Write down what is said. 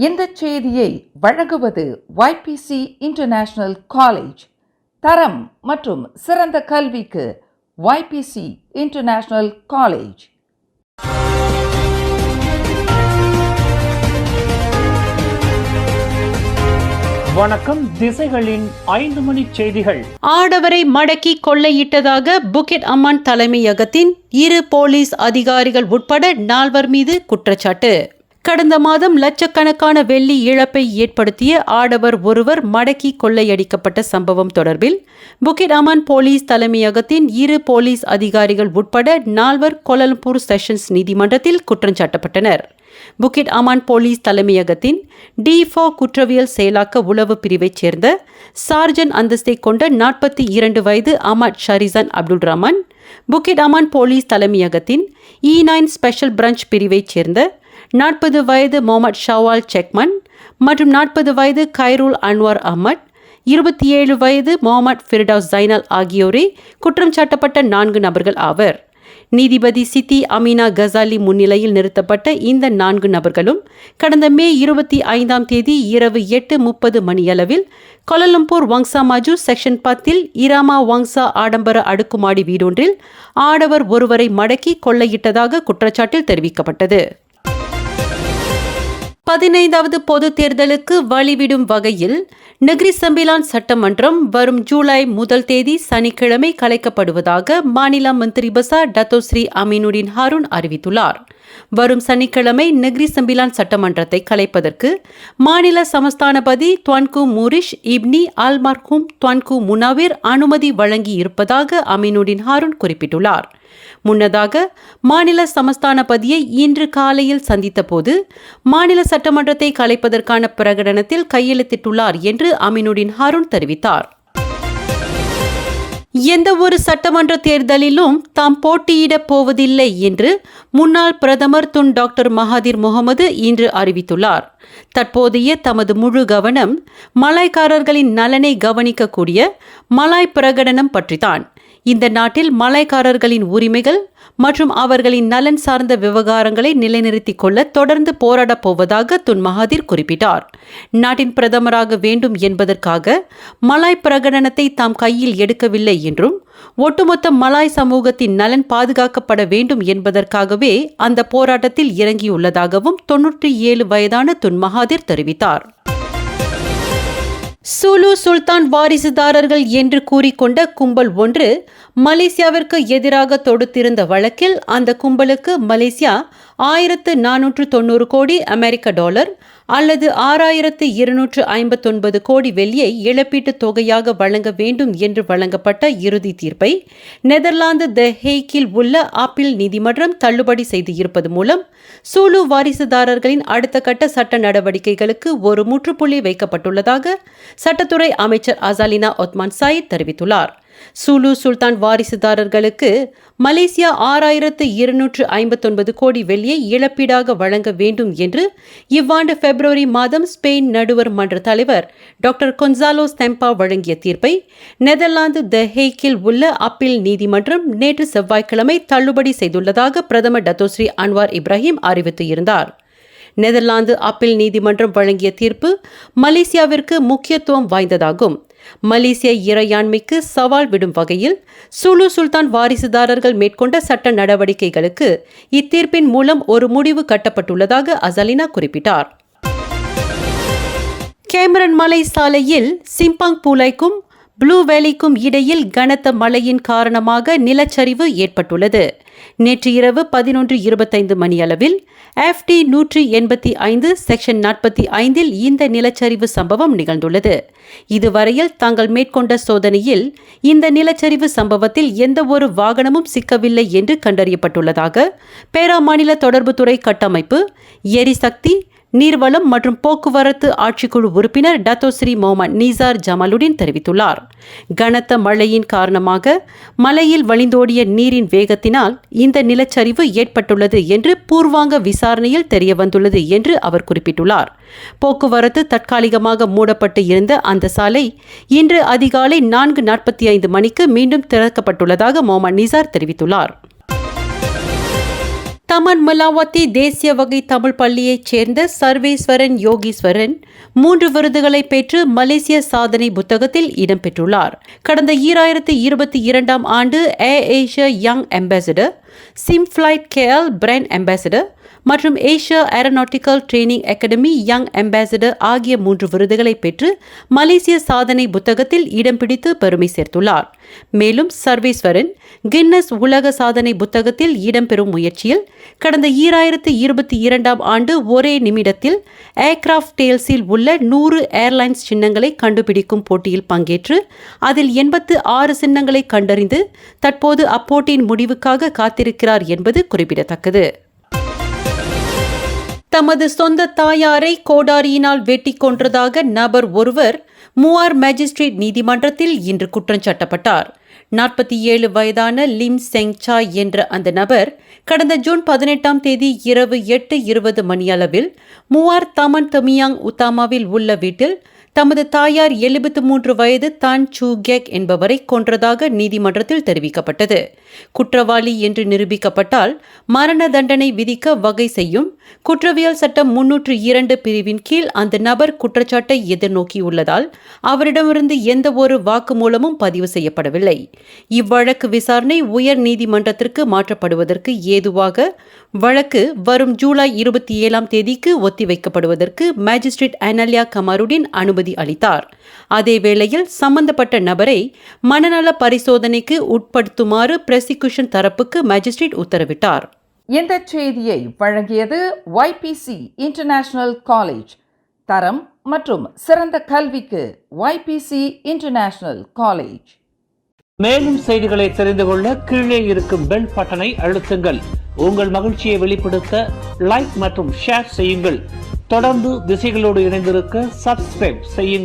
இந்த செய்தியை வழங்குவது YPC இன்டர்நேஷனல் காலேஜ். தரம் மற்றும் சிறந்த கல்விக்கு YPC இன்டர்நேஷனல் காலேஜ். வணக்கம். திசைகளின் 5 மணி செய்திகள். ஆடவரை மடக்கி கொள்ளையிட்டதாக புக்கெட் அம்மன் தலைமையகத்தின் 2 போலீஸ் அதிகாரிகள் உட்பட 4 மீது குற்றச்சாட்டு. கடந்த மாதம் லட்சக்கணக்கான வெள்ளி இழப்பை ஏற்படுத்திய ஆடவர் ஒருவர் மடக்கி கொள்ளையடிக்கப்பட்ட சம்பவம் தொடர்பில் புக்கெட் அம்மன் போலீஸ் தலைமையகத்தின் 2 போலீஸ் அதிகாரிகள் உட்பட 4 கோலாலம்பூர் செஷன்ஸ் நீதிமன்றத்தில் குற்றஞ்சாட்டப்பட்டனர். புக்கெட் அமான் போலீஸ் தலைமையகத்தின் D4 குற்றவியல் செயலாக்க உளவு பிரிவைச் சேர்ந்த சார்ஜன் அந்தஸ்தை கொண்ட 42 வயது Ahmad Sharizan Abdul Rahman, Bukit Aman police தலைமையகத்தின் E9 ஸ்பெஷல் பிரான்ச் பிரிவைச் சேர்ந்த 40 வயது முகமது ஷவால் செக்மன் மற்றும் 40 வயது கைருல் அன்வார் அஹ்மத், 27 வயது முகமது ஃபிர்டவுஸ் ஜைனல் ஆகியோரே குற்றம் சாட்டப்பட்ட 4 நபர்கள் ஆவர். நீதிபதி சித்தி அமீனா கசாலி முன்னிலையில் நிறுத்தப்பட்ட இந்த 4 நபர்களும் கடந்த மே 25ஆம் தேதி இரவு 8:30 மணியளவில் கோலாலம்பூர் வங்சா மாஜு செக்ஷன் 10 இராமா வங்சா ஆடம்பர அடுக்குமாடி வீடொன்றில் ஆடவர் ஒருவரை மடக்கி கொள்ளையிட்டதாக குற்றச்சாட்டில் தெரிவிக்கப்பட்டது. 15வது பொது தேர்தலுக்கு வழிவிடும் வகையில் நெகிரி சம்பிலான் சட்டமன்றம் வரும் ஜூலை 1 தேதி சனிக்கிழமை கலைக்கப்படுவதாக மாநில மந்திரி பசார் டத்தோஸ்ரீ அமீனுடின் ஹாரூன் அறிவித்துள்ளார். வரும் சனிக்கிழமை நெகிரி சம்பிலான் சட்டமன்றத்தை கலைப்பதற்கு மாநில சமஸ்தானபதி துவான்கு மூரிஷ் இப்னி அல் மர்ஹூம் துவான்கு முனாவிர் அனுமதி வழங்கி இருப்பதாக அமீனுடின் ஹாரூன் குறிப்பிட்டுள்ளார். முன்னதாக மாநில சமஸ்தானபதியை இன்று காலையில் சந்தித்த போது மாநில சட்டமன்றத்தை கலைப்பதற்கான பிரகடனத்தில் கையெழுத்திட்டுள்ளார் என்று அமீனுடின் ஹாரூன் தெரிவித்தார். எந்த ஒரு சட்டமன்ற தேர்தலிலும் தாம் போட்டியிடப் போவதில்லை என்று முன்னாள் பிரதமர் துன் டாக்டர் மகாதீர் முகமது இன்று அறிவித்துள்ளார். தற்போதைய தமது முழு கவனம் மலாய்க்காரர்களின் நலனை கவனிக்கக்கூடிய மலாய் பிரகடனம் பற்றித்தான். இந்த நாட்டில் மலாய்க்காரர்களின் உரிமைகள் மற்றும் அவர்களின் நலன் சார்ந்த விவகாரங்களை நிலைநிறுத்திக் கொள்ள தொடர்ந்து போராடப் போவதாக துன் மகாதீர் குறிப்பிட்டார். நாட்டின் பிரதமராக வேண்டும் என்பதற்காக மலாய் பிரகடனத்தை தாம் கையில் எடுக்கவில்லை என்றும் ஒட்டுமொத்த மலாய் சமூகத்தின் நலன் பாதுகாக்கப்பட வேண்டும் என்பதற்காகவே அந்த போராட்டத்தில் இறங்கியுள்ளதாகவும் 97 வயதான துன் மகாதீர் தெரிவித்தார். சுலு சுல்தான் வாரிசுதாரர்கள் என்று கூறிக்கொண்ட கும்பல் ஒன்று மலேசியாவிற்கு எதிராக தொடுத்திருந்த வழக்கில் அந்த கும்பலுக்கு மலேசியா 1490 கோடி அமெரிக்க டாலர் அல்லது 6259 கோடி வெள்ளியை இழப்பீட்டுத் தொகையாக வழங்க வேண்டும் என்று வழங்கப்பட்ட இறுதி தீர்ப்பை நெதர்லாந்து த ஹேக்கில் உள்ள ஆப்பிள் நீதிமன்றம் தள்ளுபடி செய்து இருப்பது மூலம் சூலு வாரிசுதாரர்களின் அடுத்த கட்ட சட்ட நடவடிக்கைகளுக்கு ஒரு முற்றுப்புள்ளி வைக்கப்பட்டுள்ளதாக சட்டத்துறை அமைச்சர் அசாலினா ஒத்மான் சாயித் தெரிவித்துள்ளார். சூலு சுல்தான் வாரிசுதாரர்களுக்கு மலேசியா 6259 கோடி வெள்ளியை இழப்பீடாக வழங்க வேண்டும் என்று இவ்வாண்டு பிப்ரவரி மாதம் ஸ்பெயின் நடுவர் மன்ற தலைவர் டாக்டர் கொன்சாலோஸ் தெம்பா வழங்கிய தீர்ப்பை நெதர்லாந்து த ஹேக்கில் உள்ள அப்பீல் நீதிமன்றம் நேற்று செவ்வாய்க்கிழமை தள்ளுபடி செய்துள்ளதாக பிரதமர் டத்தோஸ்ரீ அன்வார் இப்ராஹிம் அறிவித்து இருந்தார். நெதர்லாந்து அப்பீல் நீதிமன்றம் வழங்கிய தீர்ப்பு மலேசியாவிற்கு முக்கியத்துவம் வாய்ந்ததாகும். மலேசிய இறையாண்மைக்கு சவால் விடும் வகையில் சுலு சுல்தான் வாரிசுதாரர்கள் மேற்கொண்ட சட்ட நடவடிக்கைகளுக்கு இத்தீர்ப்பின் மூலம் ஒரு முடிவு கட்டப்பட்டுள்ளதாக அசாலினா குறிப்பிட்டார். கேமரன் மலை சாலையில் சிம்பாங் பூலைக்கும் ப்ளூ வேலிக்கும் இடையில் கனத்த மழையின் காரணமாக நிலச்சரிவு ஏற்பட்டுள்ளது. நேற்று இரவு 11:25 மணியளவில் FT 185 செக்ஷன் 45 இந்த நிலச்சரிவு சம்பவம் நிகழ்ந்துள்ளது. இதுவரையில் தாங்கள் மேற்கொண்ட சோதனையில் இந்த நிலச்சரிவு சம்பவத்தில் எந்த ஒரு வாகனமும் சிக்கவில்லை என்று கண்டறியப்பட்டுள்ளதாக பேரா மாநில தொடர்புத்துறை கட்டமைப்பு, எரிசக்தி, நீர்வளம் மற்றும் போக்குவரத்து ஆட்சிக்குழு உறுப்பினர் டத்தோஸ்ரீ முகமது நீசார் ஜமாலுடின் தெரிவித்துள்ளார். கனத்த மழையின் காரணமாக மலையில் வழிந்தோடிய நீரின் வேகத்தினால் இந்த நிலச்சரிவு ஏற்பட்டுள்ளது என்று பூர்வாங்க விசாரணையில் தெரியவந்துள்ளது என்று அவர் குறிப்பிட்டுள்ளார். போக்குவரத்து தற்காலிகமாக மூடப்பட்டு இருந்த அந்த சாலை இன்று அதிகாலை 4:45 மணிக்கு மீண்டும் திறக்கப்பட்டுள்ளதாக முகமது நீசார் தெரிவித்துள்ளார். தமன் மலாவத்தி தேசிய வகை தமிழ் பள்ளியைச் சேர்ந்த சர்வேஸ்வரன் யோகீஸ்வரன் 3 விருதுகளை பெற்று மலேசிய சாதனை புத்தகத்தில் இடம்பெற்றுள்ளார். கடந்த 2022ஆம் ஆண்டு Air Asia young ambassador, SimFlight KL brand ambassador மற்றும் Asia aeronautical training academy young ambassador ஆகிய 3 விருதுகளை பெற்று மலேசிய சாதனை புத்தகத்தில் இடம் பிடித்து பெருமை சேர்த்துள்ளார். மேலும் சர்வேஸ்வரன் கின்னஸ் உலக சாதனை புத்தகத்தில் இடம்பெறும் முயற்சியில் கடந்த 2022ஆம் ஆண்டு ஒரே நிமிடத்தில் ஏர்கிராஃப்ட் டேல்ஸில் உள்ள 100 ஏர்லைன்ஸ் சின்னங்களை கண்டுபிடிக்கும் போட்டியில் பங்கேற்று அதில் 86 சின்னங்களை கண்டறிந்து தற்போது அப்போட்டியின் முடிவுக்காக காத்திருக்கிறார் என்பது குறிப்பிடத்தக்கது. தமது சொந்த தாயாரை கோடாரியினால் வெட்டி கொன்றதாக நபர் ஒருவர் மூவார் மேஜிஸ்ட்ரேட் நீதிமன்றத்தில் இன்று குற்றஞ்சாட்டப்பட்டார். 47 வயதான லிம் செங் சாய் என்ற அந்த நபர் கடந்த ஜூன் 18ஆம் தேதி இரவு 8:20 மணியளவில் மூவார் தமன் தமியாங் உத்தாமாவில் உள்ள வீட்டில் தமது தாயார் 73 வயது தான் சூ கேக் என்பவரை கொன்றதாக நீதிமன்றத்தில் தெரிவிக்கப்பட்டது. குற்றவாளி என்று நிரூபிக்கப்பட்டால் மரண தண்டனை விதிக்க வகை செய்யும் குற்றவியல் சட்டம் 302 பிரிவின் கீழ் அந்த நபர் குற்றச்சாட்டை எதிர்நோக்கியுள்ளதால் அவரிடமிருந்து எந்த ஒரு வாக்குமூலமும் பதிவு செய்யப்படவில்லை. இவ்வழக்கு விசாரணை உயர் நீதிமன்றத்திற்கு மாற்றப்படுவதற்கு ஏதுவாக வழக்கு வரும் ஜூலை 27ஆம் தேதிக்கு ஒத்திவைக்கப்படுவதற்கு மேஜிஸ்ட்ரேட் அனல்யா கமாருடின் அனுமதி அளித்தார். அதேவேளையில் சம்பந்தப்பட்ட நபரை மனநல பரிசோதனைக்கு உட்படுத்துமாறு பிராசிக்யூஷன் தரப்புக்கு மேஜிஸ்ட்ரேட் உத்தரவிட்டார். இந்த செய்தியை வழங்கியது YPC இன்டர்நேஷனல் காலேஜ். தரம் மற்றும் சிறந்த கல்விக்கு YPC இன்டர்நேஷனல் காலேஜ். மேலும் செய்திகளை தெரிந்து கொள்ள கீழே இருக்கும் பெல் பட்டனை அழுத்துங்கள். உங்கள் மகிழ்ச்சியை வெளிப்படுத்த லைக் மற்றும் ஷேர் செய்யுங்கள். தொடர்ந்து திசைகளோடு இணைந்திருக்க சப்ஸ்கிரைப் செய்யுங்கள்.